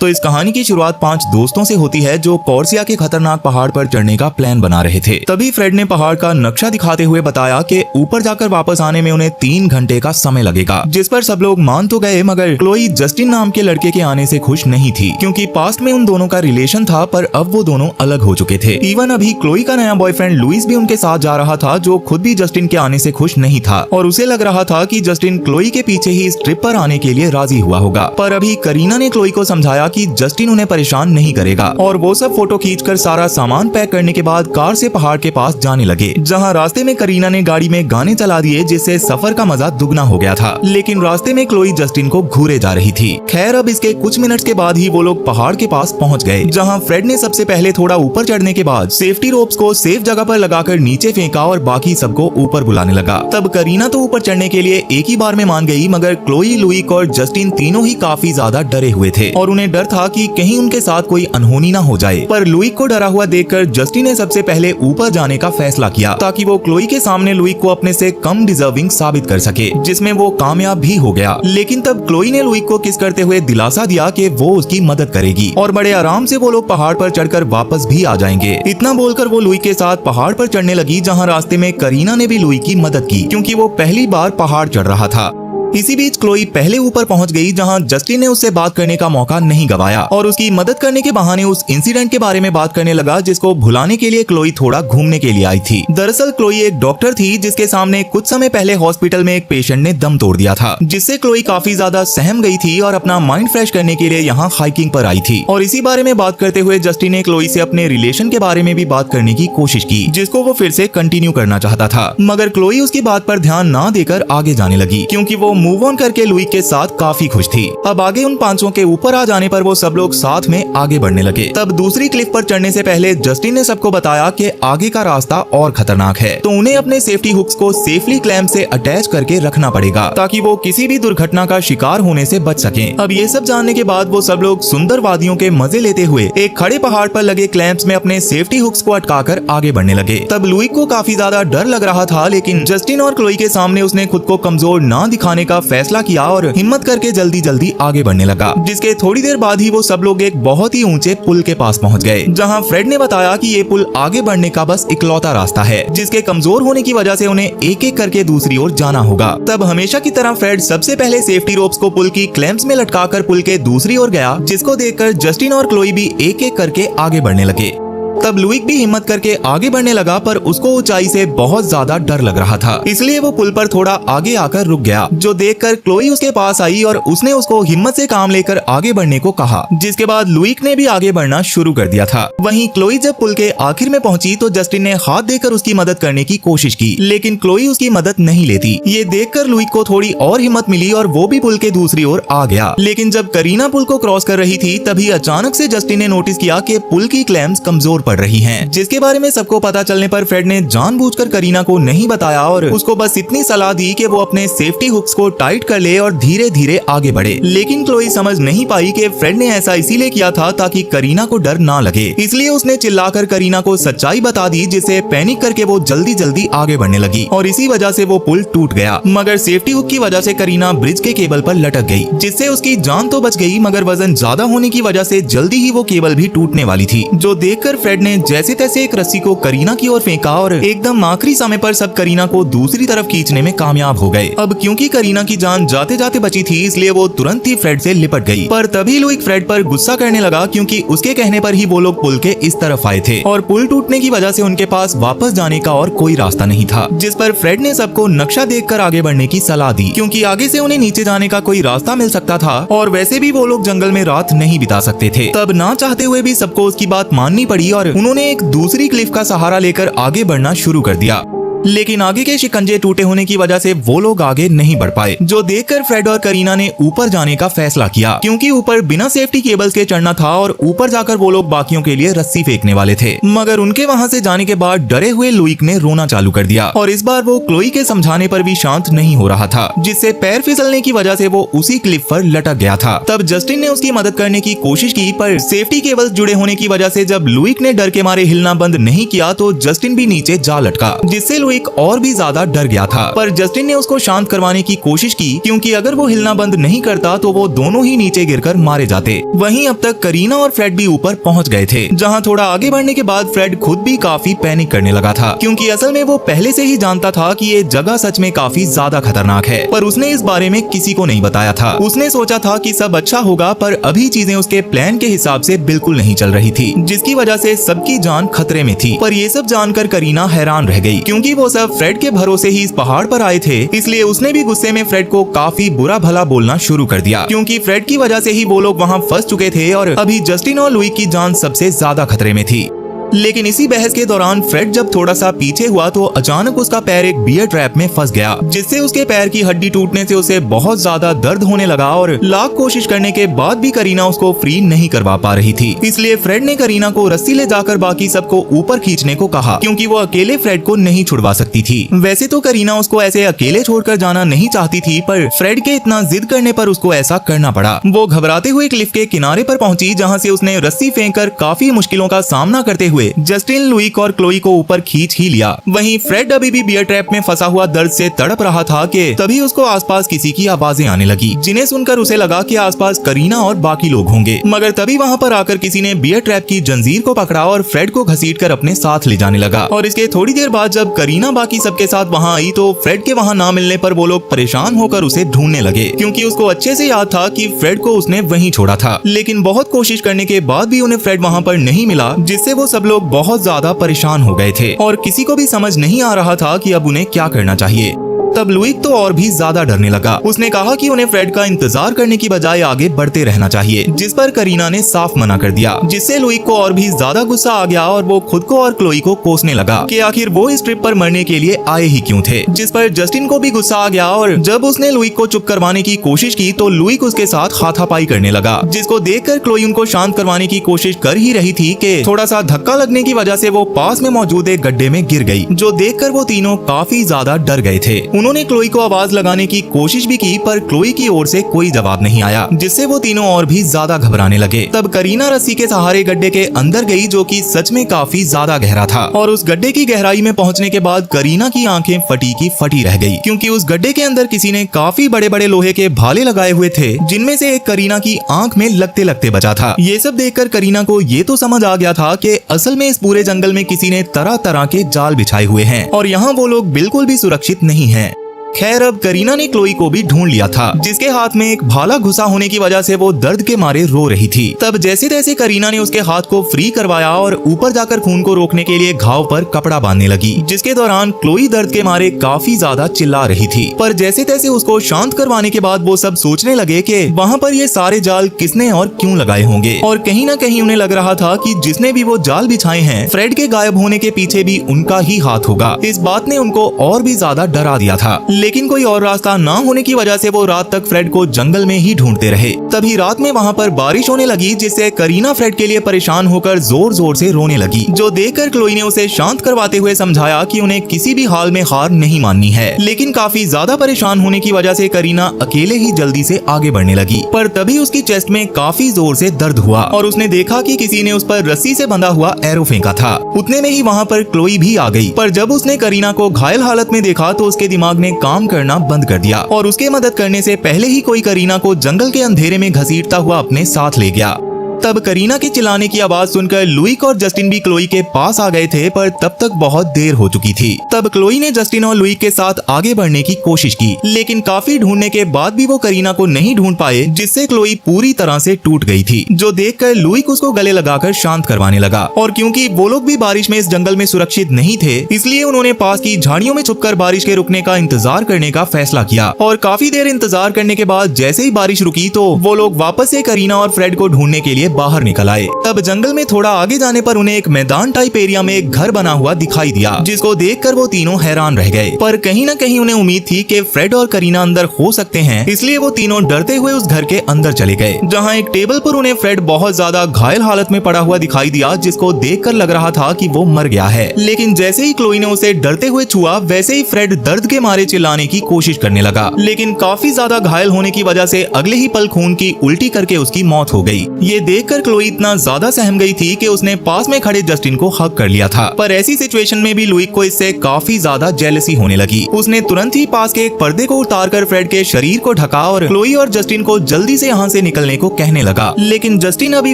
तो इस कहानी की शुरुआत 5 दोस्तों से होती है जो कॉर्सिया के खतरनाक पहाड़ पर चढ़ने का प्लान बना रहे थे। तभी फ्रेड ने पहाड़ का नक्शा दिखाते हुए बताया कि ऊपर जाकर वापस आने में उन्हें 3 घंटे का समय लगेगा, जिस पर सब लोग मान तो गए, मगर क्लोई जस्टिन नाम के लड़के के आने से खुश नहीं थी, क्योंकि पास्ट में उन दोनों का रिलेशन था, पर अब वो दोनों अलग हो चुके थे। इवन अभी क्लोई का नया बॉयफ्रेंड लुइस भी उनके साथ जा रहा था, जो खुद भी जस्टिन के आने से खुश नहीं था और उसे लग रहा था कि जस्टिन क्लोई के पीछे ही इस ट्रिप पर आने के लिए राजी हुआ होगा। पर अभी करीना ने क्लोई को समझाया कि जस्टिन उन्हें परेशान नहीं करेगा और वो सब फोटो खींचकर सारा सामान पैक करने के बाद कार से पहाड़ के पास जाने लगे, जहां रास्ते में करीना ने गाड़ी में गाने चला दिए, जिससे सफर का मजा दुगना हो गया था। लेकिन रास्ते में क्लोई जस्टिन को घूरे जा रही थी। खैर, अब इसके कुछ मिनट्स के बाद ही वो लोग पहाड़ के पास पहुंच गए, जहां फ्रेड ने सबसे पहले थोड़ा ऊपर चढ़ने के बाद सेफ्टी रोप्स को सेफ जगह पर लगाकर नीचे फेंका और बाकी सबको ऊपर बुलाने लगा। तब करीना तो ऊपर चढ़ने के लिए एक ही बार में मान गई, मगर क्लोई, लुइक और जस्टिन तीनों ही काफी ज्यादा डरे हुए थे और उन्हें डर था कि कहीं उनके साथ कोई अनहोनी ना हो जाए। पर लुइक को डरा हुआ देखकर जस्टिन ने सबसे पहले ऊपर जाने का फैसला किया, ताकि वो क्लोई के सामने लुइक को अपने से कम डिजर्विंग साबित कर सके, जिसमें वो कामयाब भी हो गया। लेकिन तब क्लोई ने लुइक को किस करते हुए दिलासा दिया कि वो उसकी मदद करेगी और बड़े आराम से वो लोग पहाड़ पर चढ़कर वापस भी आ जाएंगे। इतना बोलकर वो लुइक के साथ पहाड़ पर चढ़ने लगी, जहाँ रास्ते में करीना ने भी लुइक की मदद की, क्योंकि वो पहली बार पहाड़ चढ़ रहा था। इसी बीच क्लोई पहले ऊपर पहुंच गई, जहां जस्टिन ने उससे बात करने का मौका नहीं गवाया और उसकी मदद करने के बहाने उस इंसिडेंट के बारे में बात करने लगा, जिसको भुलाने के लिए क्लोई थोड़ा घूमने के लिए आई थी। दरअसल क्लोई एक डॉक्टर थी, जिसके सामने कुछ समय पहले हॉस्पिटल में एक पेशेंट ने दम तोड़ दिया था, जिससे क्लोई काफी ज्यादा सहम गई थी और अपना माइंड फ्रेश करने के लिए यहाँ हाइकिंग पर आई थी। और इसी बारे में बात करते हुए जस्टिन ने क्लोई से अपने रिलेशन के बारे में भी बात करने की कोशिश की, जिसको वो फिर से कंटिन्यू करना चाहता था, मगर क्लोई उसकी बात पर ध्यान न देकर आगे जाने लगी, क्योंकि वो मूव ऑन करके लुइक के साथ काफी खुश थी। अब आगे उन 5 के ऊपर आ जाने पर वो सब लोग साथ में आगे बढ़ने लगे। तब दूसरी क्लिफ पर चढ़ने से पहले जस्टिन ने सबको बताया कि आगे का रास्ता और खतरनाक है, तो उन्हें अपने सेफ्टी हुक्स को सेफली क्लैंप से अटैच करके रखना पड़ेगा, ताकि वो किसी भी दुर्घटना का शिकार होने से बच सकें। अब ये सब जानने के बाद वो सब लोग सुंदर वादियों के मजे लेते हुए एक खड़े पहाड़ पर लगे क्लैंप्स में अपने सेफ्टी हुक्स को अटकाकर आगे बढ़ने लगे। तब लुइक को काफी ज्यादा डर लग रहा था, लेकिन जस्टिन और क्लोई के सामने उसने खुद को कमजोर ना दिखाने का फैसला किया और हिम्मत करके जल्दी जल्दी आगे बढ़ने लगा। जिसके थोड़ी देर बाद ही वो सब लोग एक बहुत ही ऊंचे पुल के पास पहुंच गए, जहां फ्रेड ने बताया कि ये पुल आगे बढ़ने का बस इकलौता रास्ता है, जिसके कमजोर होने की वजह से उन्हें एक एक करके दूसरी ओर जाना होगा। तब हमेशा की तरह फ्रेड सबसे पहले सेफ्टी रोप्स को पुल की क्लैंप्स में लटकाकर पुल के दूसरी ओर गया, जिसको देखकर जस्टिन और क्लोई भी एक एक करके आगे बढ़ने लगे। तब लुइक भी हिम्मत करके आगे बढ़ने लगा, पर उसको ऊंचाई से बहुत ज्यादा डर लग रहा था, इसलिए वो पुल पर थोड़ा आगे आकर रुक गया, जो देखकर क्लोई उसके पास आई और उसने उसको हिम्मत से काम लेकर आगे बढ़ने को कहा, जिसके बाद लुइक ने भी आगे बढ़ना शुरू कर दिया था। वहीं क्लोई जब पुल के आखिर में पहुंची तो जस्टिन ने हाथ देकर उसकी मदद करने की कोशिश की, लेकिन क्लोई उसकी मदद नहीं लेती। ये देखकर लुइक को थोड़ी और हिम्मत मिली और वो भी पुल के दूसरी ओर आ गया। लेकिन जब करीना पुल को क्रॉस कर रही थी, तभी अचानक से जस्टिन ने नोटिस किया कि पुल की क्लैंप्स कमजोर पड़ रही हैं, जिसके बारे में सबको पता चलने पर फ्रेड ने जानबूझकर करीना को नहीं बताया और उसको बस इतनी सलाह दी कि वो अपने सेफ्टी हुक्स को टाइट कर ले और धीरे धीरे आगे बढ़े। लेकिन क्लोई समझ नहीं पाई कि फ्रेड ने ऐसा इसीलिए किया था ताकि करीना को डर ना लगे, इसलिए उसने चिल्लाकर करीना को सच्चाई बता दी, जिससे पैनिक करके वो जल्दी जल्दी आगे बढ़ने लगी और इसी वजह से वो पुल टूट गया। मगर सेफ्टी हुक की वजह से करीना ब्रिज के केबल पर लटक गई, जिससे उसकी जान तो बच गई, मगर वजन ज्यादा होने की वजह से जल्दी ही वो केबल भी टूटने वाली थी, जो देखकर फ्रेड ने जैसे तैसे एक रस्सी को करीना की ओर फेंका और एकदम आखिरी समय पर सब करीना को दूसरी तरफ खींचने में कामयाब हो गए। अब क्योंकि करीना की जान जाते जाते बची थी, इसलिए वो तुरंत ही फ्रेड से लिपट गई। पर तभी लुइक फ्रेड पर गुस्सा करने लगा, क्योंकि उसके कहने पर ही वो लोग पुल के इस तरफ आए थे और पुल टूटने की वजह से उनके पास वापस जाने का और कोई रास्ता नहीं था। जिस पर फ्रेड ने सबको नक्शा देखकर आगे बढ़ने की सलाह दी, क्योंकि आगे से उन्हें नीचे जाने का कोई रास्ता मिल सकता था और वैसे भी वो लोग जंगल में रात नहीं बिता सकते थे। तब ना चाहते हुए भी सबको उसकी बात माननी पड़ी और उन्होंने एक दूसरी क्लिफ का सहारा लेकर आगे बढ़ना शुरू कर दिया। लेकिन आगे के शिकंजे टूटे होने की वजह से वो लोग आगे नहीं बढ़ पाए, जो देखकर फ्रेड और करीना ने ऊपर जाने का फैसला किया, क्योंकि ऊपर बिना सेफ्टी केबल्स के चढ़ना था और ऊपर जाकर वो लोग बाकियों के लिए रस्सी फेंकने वाले थे। मगर उनके वहां से जाने के बाद डरे हुए लुइक ने रोना चालू कर दिया और इस बार वो क्लोई के समझाने पर भी शांत नहीं हो रहा था, जिससे पैर फिसलने की वजह से वो उसी क्लिफ पर लटक गया था। तब जस्टिन ने उसकी मदद करने की कोशिश की, पर सेफ्टी केबल्स जुड़े होने की वजह से जब लुइक ने डर के मारे हिलना बंद नहीं किया तो जस्टिन भी नीचे जा लटका, जिससे लुइक और भी ज्यादा डर गया था। पर जस्टिन ने उसको शांत करवाने की कोशिश की, क्योंकि अगर वो हिलना बंद नहीं करता तो वो दोनों ही नीचे गिरकर मारे जाते। वहीं अब तक करीना और फ्रेड भी ऊपर पहुंच गए थे, जहां थोड़ा आगे बढ़ने के बाद फ्रेड खुद भी काफी पैनिक करने लगा था, क्योंकि असल में वो पहले से ही जानता था कि ये जगह सच में काफी ज्यादा खतरनाक है, पर उसने इस बारे में किसी को नहीं बताया था। उसने सोचा था कि सब अच्छा होगा, पर अभी चीजें उसके प्लान के हिसाब से बिल्कुल नहीं चल रही थी, जिसकी वजह से सबकी जान खतरे में थी। पर ये सब जानकर करीना हैरान रह गई, क्योंकि वो सब फ्रेड के भरोसे ही इस पहाड़ पर आए थे। इसलिए उसने भी गुस्से में फ्रेड को काफी बुरा भला बोलना शुरू कर दिया, क्योंकि फ्रेड की वजह से ही वो लोग वहाँ फंस चुके थे और अभी जस्टिन और लुइक की जान सबसे ज्यादा खतरे में थी। लेकिन इसी बहस के दौरान फ्रेड जब थोड़ा सा पीछे हुआ तो अचानक उसका पैर एक बियर ट्रैप में फंस गया, जिससे उसके पैर की हड्डी टूटने से उसे बहुत ज्यादा दर्द होने लगा और लाख कोशिश करने के बाद भी करीना उसको फ्री नहीं करवा पा रही थी। इसलिए फ्रेड ने करीना को रस्सी ले जाकर बाकी सबको ऊपर खींचने को कहा, क्योंकि वो अकेले फ्रेड को नहीं छुड़वा सकती थी। वैसे तो करीना उसको ऐसे अकेले छोड़कर जाना नहीं चाहती थी, पर फ्रेड के इतना जिद करने पर उसको ऐसा करना पड़ा। वो घबराते हुए क्लिफ के किनारे पर पहुंची, जहाँ से उसने रस्सी फेंककर काफी मुश्किलों का सामना करते हुए जस्टिन, लुइक और क्लोई को ऊपर खींच ही लिया। वहीं फ्रेड अभी भी बियर ट्रैप में फंसा हुआ दर्द से तड़प रहा था कि तभी उसको आसपास किसी की आवाजें आने लगी, जिन्हें सुनकर उसे लगा कि आसपास करीना और बाकी लोग होंगे। मगर तभी वहां पर आकर किसी ने बियर ट्रैप की जंजीर को पकड़ा और फ्रेड को घसीटकर अपने साथ ले जाने लगा। और इसके थोड़ी देर बाद जब करीना बाकी सबके साथ वहां आई तो फ्रेड के वहां ना मिलने पर वो लोग परेशान होकर उसे ढूंढने लगे, क्योंकि उसको अच्छे से याद था कि फ्रेड को उसने वहीं छोड़ा था। लेकिन बहुत कोशिश करने के बाद भी उन्हें फ्रेड वहां पर नहीं मिला, जिससे वो सब लोग बहुत ज्यादा परेशान हो गए थे और किसी को भी समझ नहीं आ रहा था कि अब उन्हें क्या करना चाहिए। तब लुइक तो और भी ज्यादा डरने लगा। उसने कहा कि उन्हें फ्रेड का इंतजार करने की बजाय आगे बढ़ते रहना चाहिए, जिस पर करीना ने साफ मना कर दिया, जिससे लुइक को और भी ज्यादा गुस्सा आ गया और वो खुद को और क्लोई को कोसने लगा कि आखिर वो इस ट्रिप पर मरने के लिए आए ही क्यों थे। जिस पर जस्टिन को भी गुस्सा आ गया और जब उसने लुइक को चुप करवाने की कोशिश की तो लुइक उसके साथ हाथापाई करने लगा, जिसको देखकर क्लोई उनको शांत करवाने की कोशिश कर ही रही थी कि थोड़ा सा धक्का लगने की वजह से वो पास में मौजूद एक गड्ढे में गिर गई, जो देखकर वो तीनों काफी ज्यादा डर गए थे। उन्होंने क्लोई को आवाज लगाने की कोशिश भी की, पर क्लोई की ओर से कोई जवाब नहीं आया, जिससे वो तीनों और भी ज्यादा घबराने लगे। तब करीना रस्सी के सहारे गड्ढे के अंदर गई, जो कि सच में काफी ज्यादा गहरा था, और उस गड्ढे की गहराई में पहुंचने के बाद करीना की आंखें फटी की फटी रह गई, क्योंकि उस गड्ढे के अंदर किसी ने काफी बड़े बड़े लोहे के भाले लगाए हुए थे, जिनमें से एक करीना की आंख में लगते लगते बचा था। ये सब देखकर करीना को ये तो समझ आ गया था कि असल में इस पूरे जंगल में किसी ने तरह तरह के जाल बिछाए हुए हैं और यहाँ वो लोग बिल्कुल भी सुरक्षित नहीं हैं। खैर अब करीना ने क्लोई को भी ढूंढ लिया था, जिसके हाथ में एक भाला घुसा होने की वजह से वो दर्द के मारे रो रही थी। तब जैसे तैसे करीना ने उसके हाथ को फ्री करवाया और ऊपर जाकर खून को रोकने के लिए घाव पर कपड़ा बांधने लगी, जिसके दौरान क्लोई दर्द के मारे काफी ज्यादा चिल्ला रही थी। पर जैसे तैसे उसको शांत करवाने के बाद वो सब सोचने लगे कि वहाँ पर ये सारे जाल किसने और क्यों लगाए होंगे, और कहीं न कहीं उन्हें लग रहा था कि जिसने भी वो जाल बिछाए हैं, फ्रेड के गायब होने के पीछे भी उनका ही हाथ होगा। इस बात ने उनको और भी ज्यादा डरा दिया था, लेकिन कोई और रास्ता ना होने की वजह से वो रात तक फ्रेड को जंगल में ही ढूंढते रहे। तभी रात में वहाँ पर बारिश होने लगी, जिससे करीना फ्रेड के लिए परेशान होकर जोर जोर से रोने लगी, जो देखकर क्लोई ने उसे शांत करवाते हुए समझाया कि उन्हें किसी भी हाल में हार नहीं माननी है। लेकिन काफी ज्यादा परेशान होने की वजह से करीना अकेले ही जल्दी से आगे बढ़ने लगी। पर तभी उसकी चेस्ट में काफी जोर से दर्द हुआ और उसने देखा कि किसी ने उस पर रस्सी से बंधा हुआ एरो फेंका था। उतने में ही वहाँ पर क्लोई भी आ गई, पर जब उसने करीना को घायल हालत में देखा तो उसके दिमाग ने काम करना बंद कर दिया और उसके मदद करने से पहले ही कोई करीना को जंगल के अंधेरे में घसीटता हुआ अपने साथ ले गया। तब करीना के चिल्लाने की आवाज सुनकर लुइक और जस्टिन भी क्लोई के पास आ गए थे, पर तब तक बहुत देर हो चुकी थी। तब क्लोई ने जस्टिन और लुइक के साथ आगे बढ़ने की कोशिश की, लेकिन काफी ढूंढने के बाद भी वो करीना को नहीं ढूंढ पाए, जिससे क्लोई पूरी तरह से टूट गई थी, जो देखकर लुइक उसको गले लगाकर शांत करवाने लगा। और क्योंकि वो लोग भी बारिश में इस जंगल में सुरक्षित नहीं थे, इसलिए उन्होंने पास की झाड़ियों में छुपकर बारिश के रुकने का इंतजार करने का फैसला किया। और काफी देर इंतजार करने के बाद जैसे ही बारिश रुकी तो वो लोग वापस से करीना और फ्रेड को ढूंढने के लिए बाहर निकल आए। तब जंगल में थोड़ा आगे जाने पर उन्हें एक मैदान टाइप एरिया में एक घर बना हुआ दिखाई दिया, जिसको देखकर वो तीनों हैरान रह गए। पर कहीं न कहीं उन्हें उम्मीद थी कि फ्रेड और करीना अंदर हो सकते हैं, इसलिए वो तीनों डरते हुए उस घर के अंदर चले गए, जहाँ एक टेबल पर उन्हें फ्रेड बहुत ज्यादा घायल हालत में पड़ा हुआ दिखाई दिया, जिसको देखकर लग रहा था कि वो मर गया है। लेकिन जैसे ही क्लोई ने उसे डरते हुए छुआ, वैसे ही फ्रेड दर्द के मारे चिल्लाने की कोशिश करने लगा, लेकिन काफी ज्यादा घायल होने की वजह से अगले ही पल खून की उल्टी करके उसकी मौत हो गई। ये देखकर क्लोई इतना ज्यादा सहम गई थी कि उसने पास में खड़े जस्टिन को हग कर लिया था। पर ऐसी सिचुएशन में भी लुइक को इससे काफी ज्यादा जेलसी होने लगी। उसने तुरंत ही पास के एक पर्दे को उतारकर फ्रेड के शरीर को ढका और क्लोई और जस्टिन को जल्दी से यहाँ से निकलने को कहने लगा। लेकिन जस्टिन अभी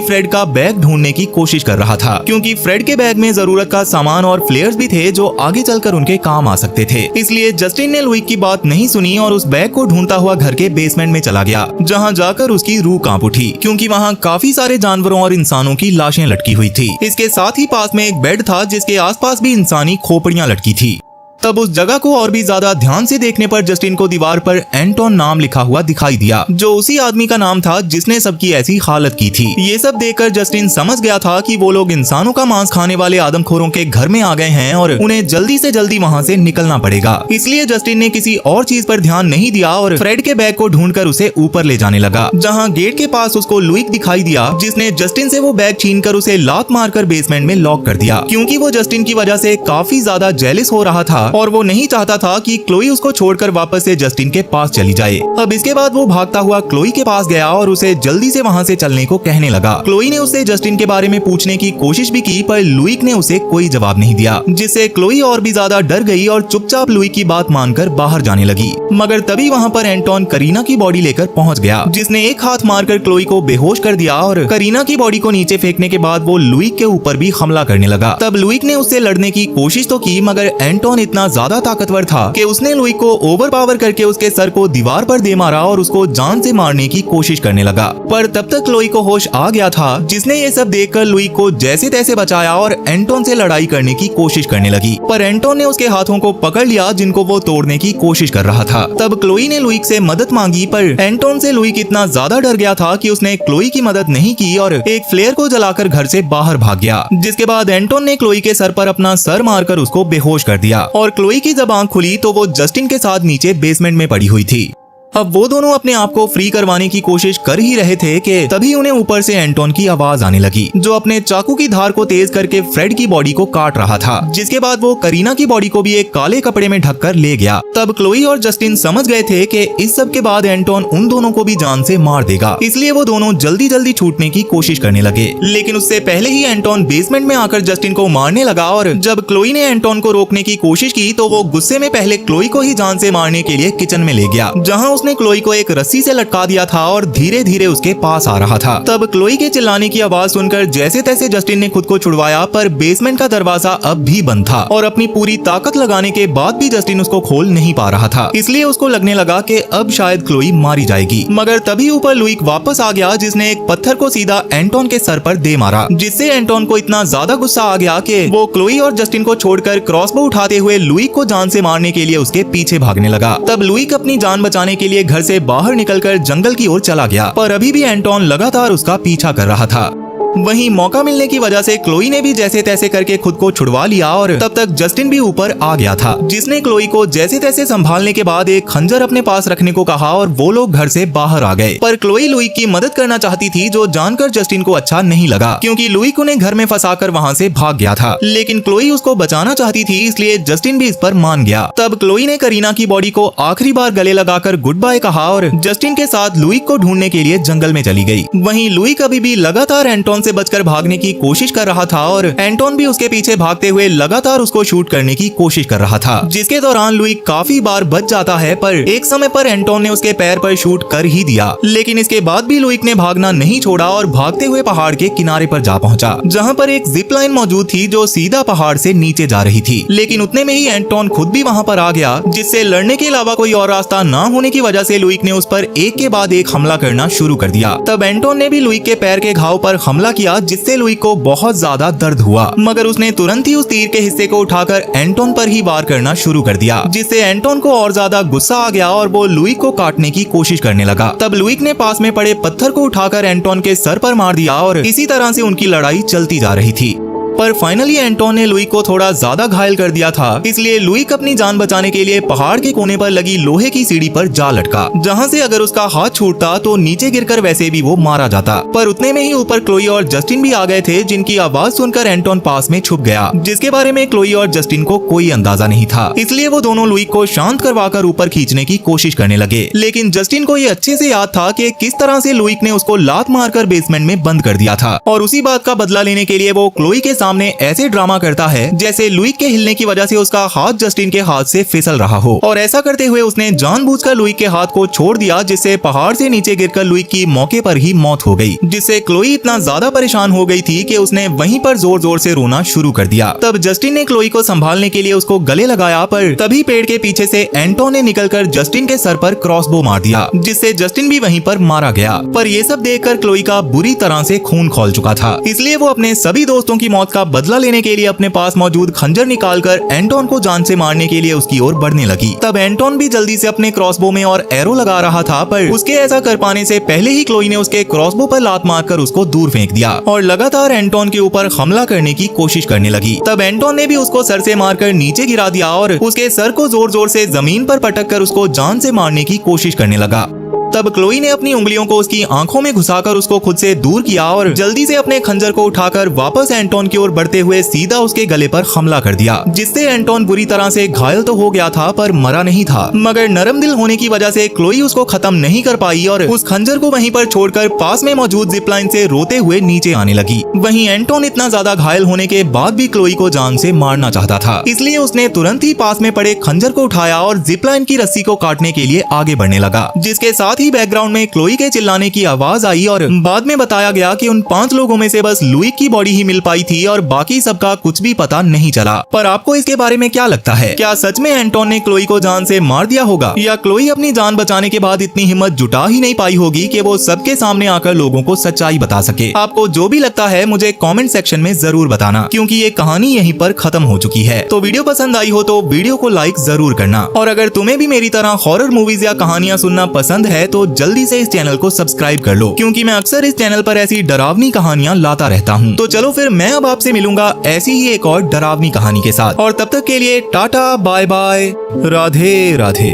फ्रेड का बैग ढूंढने की कोशिश कर रहा था, क्योंकि फ्रेड के बैग में जरूरत का सामान और फ्लेयर्स भी थे जो आगे चलकर उनके काम आ सकते थे। इसलिए जस्टिन ने लुइक की बात नहीं सुनी और उस बैग को ढूंढता हुआ घर के बेसमेंट में चला गया, जहाँ जाकर उसकी रूह कांप उठी, क्योंकि वहाँ काफी सारे जानवरों और इंसानों की लाशें लटकी हुई थी। इसके साथ ही पास में एक बेड था जिसके आसपास भी इंसानी खोपड़ियां लटकी थी। तब उस जगह को और भी ज्यादा ध्यान से देखने पर जस्टिन को दीवार पर एंटोन नाम लिखा हुआ दिखाई दिया, जो उसी आदमी का नाम था जिसने सबकी ऐसी हालत की थी। ये सब देखकर जस्टिन समझ गया था कि वो लोग इंसानों का मांस खाने वाले आदमखोरों के घर में आ गए हैं और उन्हें जल्दी से जल्दी वहाँ से निकलना पड़ेगा। इसलिए जस्टिन ने किसी और चीज पर ध्यान नहीं दिया और फ्रेड के बैग को ढूंढकर उसे ऊपर ले जाने लगा, जहाँ गेट के पास उसको लुइक दिखाई दिया, जिसने जस्टिन से वो बैग छीनकर उसे लात मारकर बेसमेंट में लॉक कर दिया, क्योंकि वो जस्टिन की वजह से काफी ज्यादा जेलस हो रहा था और वो नहीं चाहता था कि क्लोई उसको छोड़कर वापस से जस्टिन के पास चली जाए। अब इसके बाद वो भागता हुआ क्लोई के पास गया और उसे जल्दी से वहाँ से चलने को कहने लगा। क्लोई ने उससे जस्टिन के बारे में पूछने की कोशिश भी की, पर लुइक ने उसे कोई जवाब नहीं दिया, जिससे क्लोई और भी ज्यादा डर गई और चुपचाप लुइक की बात मानकर बाहर जाने लगी। मगर तभी वहाँ पर एंटोन करीना की बॉडी लेकर पहुँच गया, जिसने एक हाथ मारकर क्लोई को बेहोश कर दिया और करीना की बॉडी को नीचे फेंकने के बाद वो लुइक के ऊपर भी हमला करने लगा। तब लुइक ने उससे लड़ने की कोशिश तो की, मगर एंटोन इतना ज्यादा ताकतवर था कि उसने लुइक को ओवरपावर करके उसके सर को दीवार पर दे मारा और उसको जान से मारने की कोशिश करने लगा। पर तब तक लुइक को होश आ गया था, जिसने ये सब देखकर लुइक को जैसे तैसे बचाया और एंटोन से लड़ाई करने की कोशिश करने लगी। पर एंटोन ने उसके हाथों को पकड़ लिया, जिनको वो तोड़ने की कोशिश कर रहा था। तब क्लोई ने लुइक से मदद मांगी, पर एंटोन से लुइक इतना ज्यादा डर गया था कि उसने क्लोई की मदद नहीं की और एक फ्लेयर को जलाकर घर से बाहर भाग गया। जिसके बाद एंटोन ने क्लोई के सर पर अपना सर मारकर उसको बेहोश कर दिया और क्लोई की जब आंख खुली तो वो जस्टिन के साथ नीचे बेसमेंट में पड़ी हुई थी। अब वो दोनों अपने आप को फ्री करवाने की कोशिश कर ही रहे थे कि तभी उन्हें ऊपर से एंटोन की आवाज आने लगी, जो अपने चाकू की धार को तेज करके फ्रेड की बॉडी को काट रहा था। जिसके बाद वो करीना की बॉडी को भी एक काले कपड़े में ढककर ले गया। तब क्लोई और जस्टिन समझ गए थे कि इस सब के बाद एंटोन उन दोनों को भी जान से मार देगा, इसलिए वो दोनों जल्दी जल्दी छूटने की कोशिश करने लगे। लेकिन उससे पहले ही एंटोन बेसमेंट में आकर जस्टिन को मारने लगा और जब क्लोई ने एंटोन को रोकने की कोशिश की तो वो गुस्से में पहले क्लोई को ही जान से मारने के लिए किचन में ले गया, जहाँ उसने क्लोई को एक रस्सी से लटका दिया था और धीरे धीरे उसके पास आ रहा था। तब क्लोई के चिल्लाने की आवाज सुनकर जैसे तैसे जस्टिन ने खुद को छुड़वाया, पर बेसमेंट का दरवाजा अब भी बंद था और अपनी पूरी ताकत लगाने के बाद भी जस्टिन उसको खोल नहीं पा रहा था। इसलिए उसको लगने लगा कि अब शायद क्लोई मारी जाएगी। मगर तभी ऊपर लुइक वापस आ गया, जिसने एक पत्थर को सीधा एंटोन के सर पर दे मारा, जिससे एंटोन को इतना ज्यादा गुस्सा आ गया कि वो क्लोई और जस्टिन को छोड़कर क्रॉसबो उठाते हुए लुइक को जान से मारने के लिए उसके पीछे भागने लगा। तब लुइक अपनी जान बचाने के लिए घर से बाहर निकलकर जंगल की ओर चला गया, पर अभी भी एंटोन लगातार उसका पीछा कर रहा था। वहीं मौका मिलने की वजह से क्लोई ने भी जैसे तैसे करके खुद को छुड़वा लिया और तब तक जस्टिन भी ऊपर आ गया था, जिसने क्लोई को जैसे तैसे संभालने के बाद एक खंजर अपने पास रखने को कहा और वो लोग घर से बाहर आ गए। पर क्लोई लुइक की मदद करना चाहती थी, जो जानकर जस्टिन को अच्छा नहीं लगा, क्योंकि लुइक उन्हें घर में फंसाकर वहाँ से भाग गया था। लेकिन क्लोई उसको बचाना चाहती थी, इसलिए जस्टिन भी इस पर मान गया। तब क्लोई ने करीना की बॉडी को आखिरी बार गले लगाकर गुड बाय कहा और जस्टिन के साथ लुइक को ढूंढने के लिए जंगल में चली गई। वहीं लुइक अभी भी लगातार एंटोन से बचकर भागने की कोशिश कर रहा था और एंटोन भी उसके पीछे भागते हुए लगातार उसको शूट करने की कोशिश कर रहा था, जिसके दौरान लुइक काफी बार बच जाता है, पर एक समय पर एंटोन ने उसके पैर पर शूट कर ही दिया। लेकिन इसके बाद भी लुइक ने भागना नहीं छोड़ा और भागते हुए पहाड़ के किनारे पर जा पहुंचा, जहां पर एक जिप लाइन मौजूद थी जो सीधा पहाड़ से नीचे जा रही थी। लेकिन उतने में ही एंटोन खुद भी वहां पर आ गया, जिससे लड़ने के अलावा कोई और रास्ता न होने की वजह से लुइक ने उस पर एक के बाद एक हमला करना शुरू कर दिया। तब एंटोन ने भी लुइक के पैर के घाव पर हमला किया, जिससे लुइक को बहुत ज्यादा दर्द हुआ, मगर उसने तुरंत ही उस तीर के हिस्से को उठाकर एंटोन पर ही वार करना शुरू कर दिया, जिससे एंटोन को और ज्यादा गुस्सा आ गया और वो लुइक को काटने की कोशिश करने लगा। तब लुइक ने पास में पड़े पत्थर को उठाकर एंटोन के सर पर मार दिया और इसी तरह से उनकी लड़ाई चलती जा रही थी। पर फाइनली एंटोन ने लुई को थोड़ा ज्यादा घायल कर दिया था, इसलिए लुई अपनी जान बचाने के लिए पहाड़ के कोने पर लगी लोहे की सीढ़ी पर जा लटका, जहाँ से अगर उसका हाथ छूटता तो नीचे गिरकर वैसे भी वो मारा जाता। पर उतने में ही ऊपर क्लोई और जस्टिन भी आ गए थे, जिनकी आवाज सुनकर एंटोन पास में छुप गया, जिसके बारे में क्लोई और जस्टिन को कोई अंदाजा नहीं था। इसलिए वो दोनों लुई को शांत करवाकर ऊपर खींचने की कोशिश करने लगे, लेकिन जस्टिन को ये अच्छे से याद था कि किस तरह से लुई ने उसको लात मारकर बेसमेंट में बंद कर दिया था, और उसी बात का बदला लेने के लिए वो क्लोई के सामने ऐसे ड्रामा करता है जैसे लुई के हिलने की वजह से उसका हाथ जस्टिन के हाथ से फिसल रहा हो, और ऐसा करते हुए उसने जानबूझकर लुई के हाथ को छोड़ दिया, जिससे पहाड़ से नीचे गिरकर लुई की मौके पर ही मौत हो गई, जिससे क्लोई इतना ज्यादा परेशान हो गई थी कि उसने वहीं पर जोर जोर से रोना शुरू कर दिया। तब जस्टिन ने क्लोई को संभालने के लिए उसको गले लगाया, पर तभी पेड़ के पीछे से एंटोन ने निकलकर जस्टिन के सर पर क्रॉसबो मार दिया, जिससे जस्टिन भी वहीं पर मारा गया। पर ये सब देखकर क्लोई का बुरी तरह से खून खौल चुका था, इसलिए वो अपने सभी दोस्तों की मौत का बदला लेने के लिए अपने पास मौजूद खंजर निकालकर एंटोन को जान से मारने के लिए उसकी ओर बढ़ने लगी। तब एंटोन भी जल्दी से अपने क्रॉसबो में और एरो लगा रहा था, पर उसके ऐसा कर पाने से पहले ही क्लोई ने उसके क्रॉसबो पर लात मारकर उसको दूर फेंक दिया और लगातार एंटोन के ऊपर हमला करने की कोशिश करने लगी। तब एंटोन ने भी उसको सर से मारकर नीचे गिरा दिया और उसके सर को जोर जोर से जमीन पर पटक कर उसको जान से मारने की कोशिश करने लगा। तब क्लोई ने अपनी उंगलियों को उसकी आंखों में घुसाकर उसको खुद से दूर किया और जल्दी से अपने खंजर को उठाकर वापस एंटोन की ओर बढ़ते हुए सीधा उसके गले पर हमला कर दिया, जिससे एंटोन बुरी तरह से घायल तो हो गया था पर मरा नहीं था। मगर नरम दिल होने की वजह से क्लोई उसको खत्म नहीं कर पाई और उस खंजर को वहीं पर छोड़कर पास में मौजूद जिपलाइन से रोते हुए नीचे आने लगी। वहीं एंटोन इतना ज्यादा घायल होने के बाद भी क्लोई को जान से मारना चाहता था, इसलिए उसने तुरंत ही पास में पड़े खंजर को उठाया और जिपलाइन की रस्सी को काटने के लिए आगे बढ़ने लगा, जिसके साथ ही बैकग्राउंड में क्लोई के चिल्लाने की आवाज आई और बाद में बताया गया कि उन 5 लोगों में से बस लुई की बॉडी ही मिल पाई थी और बाकी सबका कुछ भी पता नहीं चला। पर आपको इसके बारे में क्या लगता है? क्या सच में एंटोन ने क्लोई को जान से मार दिया होगा, या क्लोई अपनी जान बचाने के बाद इतनी हिम्मत जुटा ही नहीं पाई होगी कि वो सबके सामने आकर लोगों को सच्चाई बता सके? आपको जो भी लगता है मुझे कमेंट सेक्शन में जरूर बताना, क्योंकि ये कहानी यहीं पर खत्म हो चुकी है। तो वीडियो पसंद आई हो तो वीडियो को लाइक जरूर करना, और अगर तुम्हें भी मेरी तरह हॉरर मूवीज या कहानियां सुनना पसंद है तो जल्दी से इस चैनल को सब्सक्राइब कर लो, क्योंकि मैं अक्सर इस चैनल पर ऐसी डरावनी कहानियां लाता रहता हूं। तो चलो फिर मैं अब आपसे मिलूंगा ऐसी ही एक और डरावनी कहानी के साथ, और तब तक के लिए tata bye bye, Radhe Radhe.